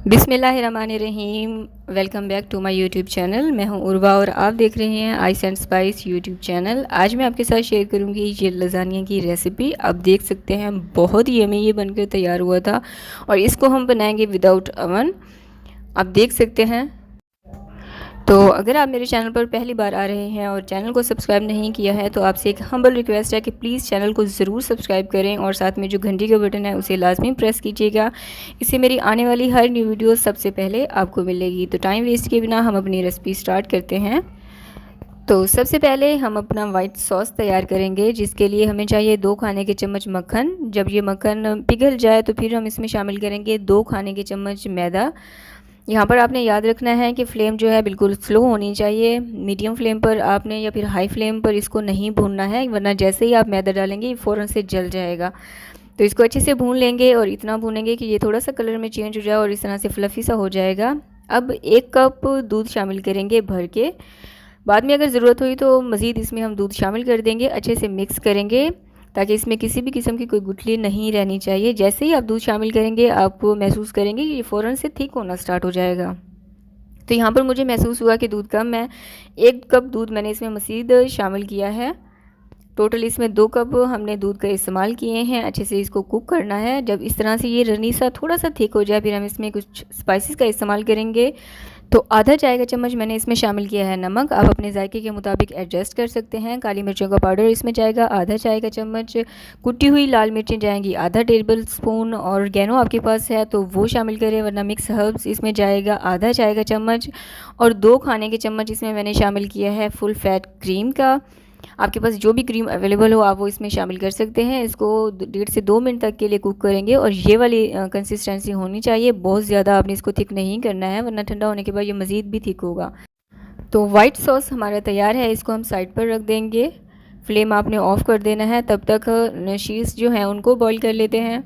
बिस्मिल्लाहिर्रहमानिर्रहीम। Welcome back to my YouTube channel. मैं हूं उर्वा और आप देख रहे हैं ice and spice YouTube channel. आज मैं आपके साथ शेयर करूंगी ये लज़ानिया की रेसिपी। आप देख सकते हैं बहुत ही यमी ये बनकर तैयार हुआ था और इसको हम बनाएंगे विदाउट अवन। आप देख सकते हैं। तो अगर आप मेरे चैनल पर पहली बार आ रहे हैं और चैनल को सब्सक्राइब नहीं किया है तो आपसे एक हम्बल रिक्वेस्ट है कि प्लीज़ चैनल को ज़रूर सब्सक्राइब करें और साथ में जो घंटी का बटन है उसे लाजमी प्रेस कीजिएगा। इससे मेरी आने वाली हर न्यू वीडियो सबसे पहले आपको मिलेगी। तो टाइम वेस्ट किए बिना हम अपनी रेसिपी स्टार्ट करते हैं। तो सबसे पहले हम अपना वाइट सॉस तैयार करेंगे, जिसके लिए हमें चाहिए 2 खाने के चम्मच मक्खन। जब ये मक्खन पिघल जाए तो फिर हम इसमें शामिल करेंगे 2 खाने के चम्मच मैदा। यहाँ पर आपने याद रखना है कि फ्लेम जो है बिल्कुल स्लो होनी चाहिए। मीडियम फ्लेम पर आपने या फिर हाई फ्लेम पर इसको नहीं भूनना है, वरना जैसे ही आप मैदा डालेंगे ये फ़ौरन से जल जाएगा। तो इसको अच्छे से भून लेंगे और इतना भूनेंगे कि ये थोड़ा सा कलर में चेंज हो जाए और इस तरह से फ्लफ़ी सा हो जाएगा। अब 1 कप दूध शामिल करेंगे भर के। बाद में अगर ज़रूरत हुई तो मज़ीद इसमें हम दूध शामिल कर देंगे। अच्छे से मिक्स करेंगे ताकि इसमें किसी भी किस्म की कोई गुठली नहीं रहनी चाहिए। जैसे ही आप दूध शामिल करेंगे आप महसूस करेंगे कि ये फ़ौरन से थिक होना स्टार्ट हो जाएगा। तो यहाँ पर मुझे महसूस हुआ कि दूध कम है। 1 कप दूध मैंने इसमें मज़ीद शामिल किया है। टोटल इसमें 2 कप हमने दूध का इस्तेमाल किए हैं। अच्छे से इसको कुक करना है। जब इस तरह से ये रनी सा थोड़ा सा थिक हो जाए फिर हम इसमें कुछ स्पाइसेस का इस्तेमाल करेंगे। तो आधा चाय का चम्मच मैंने इसमें शामिल किया है नमक। आप अपने जायके के मुताबिक एडजस्ट कर सकते हैं। काली मिर्चों का पाउडर इसमें जाएगा आधा चाय का चम्मच। कुटी हुई लाल मिर्चें जाएंगी आधा टेबल स्पून। और ऑर्गेनो आपके पास है तो वो शामिल करें, वरना मिक्स हर्ब्स इसमें जाएगा आधा चाय का चम्मच। और 2 खाने के चम्मच इसमें मैंने शामिल किया है फुल फैट क्रीम का। आपके पास जो भी क्रीम अवेलेबल हो आप वो इसमें शामिल कर सकते हैं। इसको 1.5 से 2 मिनट तक के लिए कुक करेंगे और ये वाली कंसिस्टेंसी होनी चाहिए। बहुत ज़्यादा आपने इसको थिक नहीं करना है, वरना ठंडा होने के बाद ये मज़ीद भी थिक होगा। तो वाइट सॉस हमारा तैयार है। इसको हम साइड पर रख देंगे। फ्लेम आपने ऑफ़ कर देना है। तब तक शीज़ जो हैं उनको बॉईल कर लेते हैं।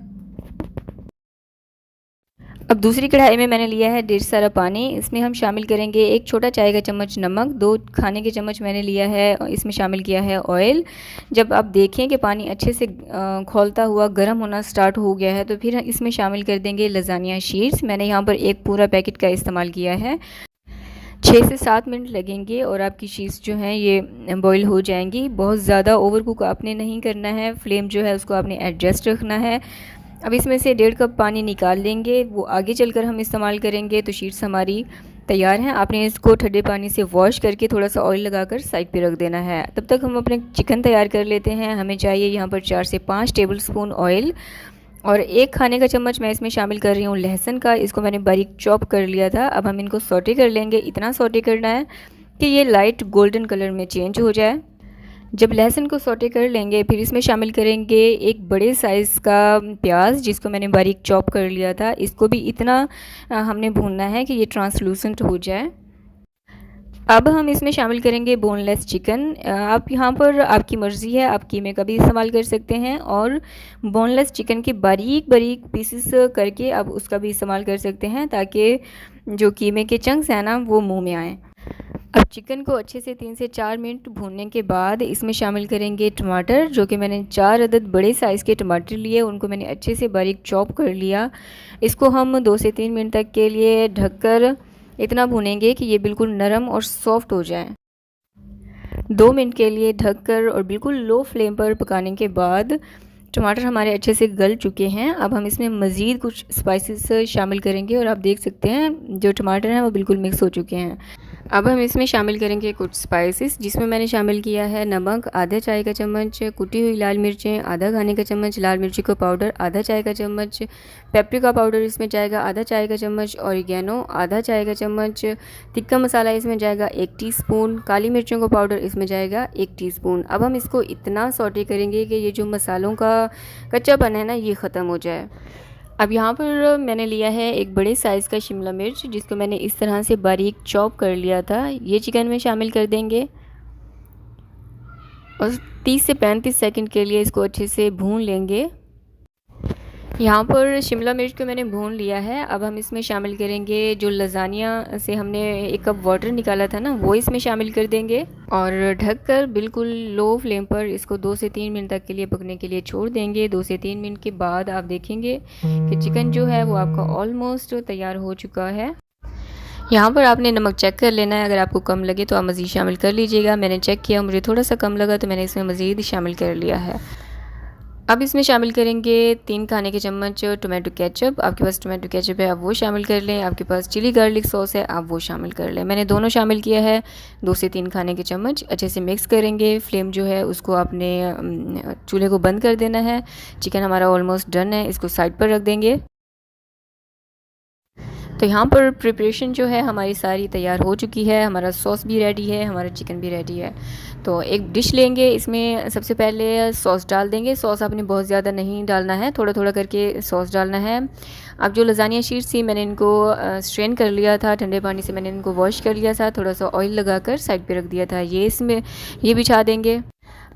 अब दूसरी कढ़ाई में मैंने लिया है ढेर सारा पानी। इसमें हम शामिल करेंगे 1 छोटा चाय का चम्मच नमक। 2 खाने के चम्मच मैंने लिया है, इसमें शामिल किया है ऑयल। जब आप देखें कि पानी अच्छे से खौलता हुआ गर्म होना स्टार्ट हो गया है तो फिर इसमें शामिल कर देंगे लज़ानिया शीट्स। मैंने यहाँ पर 1 पूरा पैकेट का इस्तेमाल किया है। 6 से 7 मिनट लगेंगे और आपकी शीट्स जो हैं ये बॉईल हो जाएंगी। बहुत ज़्यादा ओवर कुक आपने नहीं करना है। फ्लेम जो है उसको आपने एडजस्ट रखना है। अब इसमें से 1.5 कप पानी निकाल लेंगे, वो आगे चलकर हम इस्तेमाल करेंगे। तो शीट्स हमारी तैयार हैं। आपने इसको ठंडे पानी से वॉश करके थोड़ा सा ऑयल लगाकर साइड पे रख देना है। तब तक हम अपने चिकन तैयार कर लेते हैं। हमें चाहिए यहाँ पर 4 से 5 टेबल स्पून ऑयल और 1 खाने का चम्मच मैं इसमें शामिल कर रही हूँ लहसुन का। इसको मैंने बारीक चॉप कर लिया था। अब हम इनको सौटे कर लेंगे। इतना सौटे करना है कि ये लाइट गोल्डन कलर में चेंज हो जाए। जब लहसुन को सौटे कर लेंगे फिर इसमें शामिल करेंगे 1 बड़े साइज़ का प्याज, जिसको मैंने बारीक चॉप कर लिया था। इसको भी इतना हमने भूनना है कि ये ट्रांसलूसेंट हो जाए। अब हम इसमें शामिल करेंगे बोनलेस चिकन। आप यहाँ पर आपकी मर्ज़ी है, आप कीमे का भी इस्तेमाल कर सकते हैं और बोनलेस चिकन के बारीक बारीक पीसेस करके आप उसका भी इस्तेमाल कर सकते हैं, ताकि जो कीमे के चंक्स हैं ना वो मुंह में आएँ। अब चिकन को अच्छे से 3 से 4 मिनट भूनने के बाद इसमें शामिल करेंगे टमाटर, जो कि मैंने 4 अदद बड़े साइज़ के टमाटर लिए, उनको मैंने अच्छे से बारीक चॉप कर लिया। इसको हम 2 से 3 मिनट तक के लिए ढककर इतना भूनेंगे कि ये बिल्कुल नरम और सॉफ्ट हो जाए। 2 मिनट के लिए ढककर और बिल्कुल लो फ्लेम पर पकाने के बाद टमाटर हमारे अच्छे से गल चुके हैं। अब हम इसमें मज़ीद कुछ स्पाइसेस शामिल करेंगे और आप देख सकते हैं जो टमाटर हैं वो बिल्कुल मिक्स हो चुके हैं। अब हम इसमें शामिल करेंगे कुछ स्पाइसेस, जिसमें मैंने शामिल किया है नमक आधा चाय का चम्मच, कुटी हुई लाल मिर्चें आधा खाने का चम्मच, लाल मिर्ची का पाउडर आधा चाय का चम्मच, पेपरिका पाउडर इसमें जाएगा आधा चाय का चम्मच, ऑरिगेनो आधा चाय का चम्मच, तिक्का मसाला इसमें जाएगा 1 टीस्पून, काली मिर्चों का पाउडर इसमें जाएगा 1 टीस्पून। अब हम इसको इतना सौटे करेंगे कि ये जो मसालों का कच्चापन है ना ये ख़त्म हो जाए। अब यहाँ पर मैंने लिया है 1 बड़े साइज़ का शिमला मिर्च, जिसको मैंने इस तरह से बारीक चॉप कर लिया था। ये चिकन में शामिल कर देंगे और 30 से 35 सेकंड के लिए इसको अच्छे से भून लेंगे। यहाँ पर शिमला मिर्च को मैंने भून लिया है। अब हम इसमें शामिल करेंगे जो लज़ानिया से हमने 1 कप वाटर निकाला था ना, वो इसमें शामिल कर देंगे और ढककर बिल्कुल लो फ्लेम पर इसको 2 से 3 मिनट तक के लिए पकने के लिए छोड़ देंगे। 2 से 3 मिनट के बाद आप देखेंगे कि चिकन जो है वो आपका ऑलमोस्ट तैयार हो चुका है। यहाँ पर आपने नमक चेक कर लेना है, अगर आपको कम लगे तो आप मज़ीद शामिल कर लीजिएगा। मैंने चेक किया, मुझे थोड़ा सा कम लगा तो मैंने इसमें मज़ीद शामिल कर लिया है। अब इसमें शामिल करेंगे 3 खाने के चम्मच टोमेटो केचप। आपके पास टोमेटो केचप है आप वो शामिल कर लें, आपके पास चिली गार्लिक सॉस है आप वो शामिल कर लें। मैंने दोनों शामिल किया है। 2 से 3 खाने के चम्मच अच्छे से मिक्स करेंगे। फ्लेम जो है उसको आपने चूल्हे को बंद कर देना है। चिकन हमारा ऑलमोस्ट डन है, इसको साइड पर रख देंगे। तो यहाँ पर प्रिपरेशन जो है हमारी सारी तैयार हो चुकी है। हमारा सॉस भी रेडी है, हमारा चिकन भी रेडी है। तो एक डिश लेंगे, इसमें सबसे पहले सॉस डाल देंगे। सॉस आपने बहुत ज़्यादा नहीं डालना है, थोड़ा थोड़ा करके सॉस डालना है। अब जो लज़ानिया शीट्स थी मैंने इनको स्ट्रेन कर लिया था, ठंडे पानी से मैंने इनको वॉश कर लिया था, थोड़ा सा ऑयल लगाकर साइड पे रख दिया था। ये बिछा देंगे।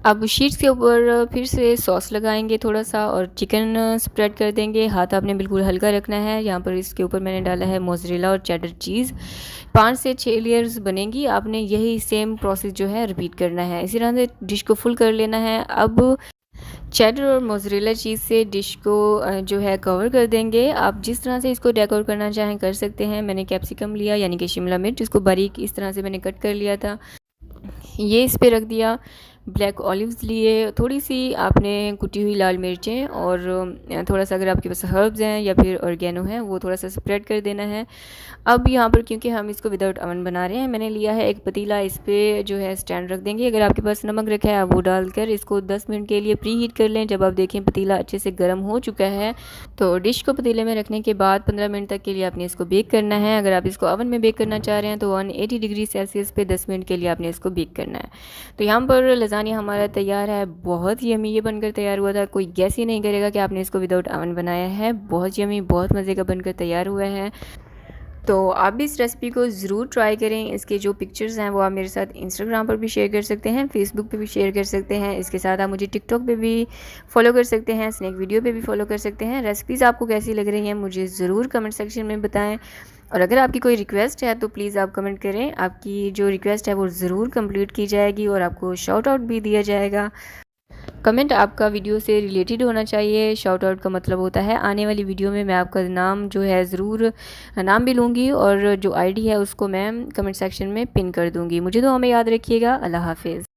अब शीट्स के ऊपर फिर से सॉस लगाएंगे थोड़ा सा और चिकन स्प्रेड कर देंगे। हाथ आपने बिल्कुल हल्का रखना है। यहाँ पर इसके ऊपर मैंने डाला है मोज़रेला और चेडर चीज़। 5 से 6 लेयर्स बनेंगी। आपने यही सेम प्रोसेस जो है रिपीट करना है। इसी तरह से डिश को फुल कर लेना है। अब चेडर और मोज़रेला चीज़ से डिश को जो है कवर कर देंगे। आप जिस तरह से इसको डेकोर करना चाहें कर सकते हैं। मैंने कैप्सिकम लिया यानी कि शिमला मिर्च, इसको बारीक इस तरह से मैंने कट कर लिया था, ये इस पे रख दिया। ब्लैक ऑलिव्स लिए, थोड़ी सी आपने कुटी हुई लाल मिर्चें और थोड़ा सा अगर आपके पास हर्ब्स हैं या फिर ऑर्गेनो है वो थोड़ा सा स्प्रेड कर देना है। अब यहाँ पर क्योंकि हम इसको विदाउट अवन बना रहे हैं, मैंने लिया है एक पतीला, इस पर जो है स्टैंड रख देंगे। अगर आपके पास नमक रखा है आप वो डालकर इसको 10 मिनट के लिए प्री हीट कर लें। जब आप देखें पतीला अच्छे से गर्म हो चुका है तो डिश को पतीले में रखने के बाद 15 मिनट तक के लिए आपने इसको बेक करना है। अगर आप इसको अवन में बेक करना चाह रहे हैं तो 180 डिग्री सेल्सियस पे 10 मिनट के लिए आपने इसको बेक करना है। तो यहाँ पर लज़ानिया हमारा तैयार है। बहुत यमी ये बनकर तैयार हुआ था, कोई गैस ही नहीं करेगा कि आपने इसको विदाउट अवन बनाया है। बहुत यमी, बहुत मज़े का बनकर तैयार हुआ है। तो आप भी इस रेसिपी को ज़रूर ट्राई करें। इसके जो पिक्चर्स हैं वो आप मेरे साथ इंस्टाग्राम पर भी शेयर कर सकते हैं, फेसबुक पे भी शेयर कर सकते हैं। इसके साथ आप मुझे टिकटॉक पे भी फॉलो कर सकते हैं, स्नैक वीडियो पे भी फॉलो कर सकते हैं। रेसिपीज़ आपको कैसी लग रही हैं मुझे ज़रूर कमेंट सेक्शन में बताएं। और अगर आपकी कोई रिक्वेस्ट है तो प्लीज़ आप कमेंट करें। आपकी जो रिक्वेस्ट है वो ज़रूर कंप्लीट की जाएगी और आपको शाउट आउट भी दिया जाएगा। कमेंट आपका वीडियो से रिलेटेड होना चाहिए। शाउट आउट का मतलब होता है आने वाली वीडियो में मैं आपका नाम जो है ज़रूर नाम भी लूँगी और जो आईडी है उसको मैं कमेंट सेक्शन में पिन कर दूँगी। मुझे तो हमें याद रखिएगा। अल्लाह हाफिज़।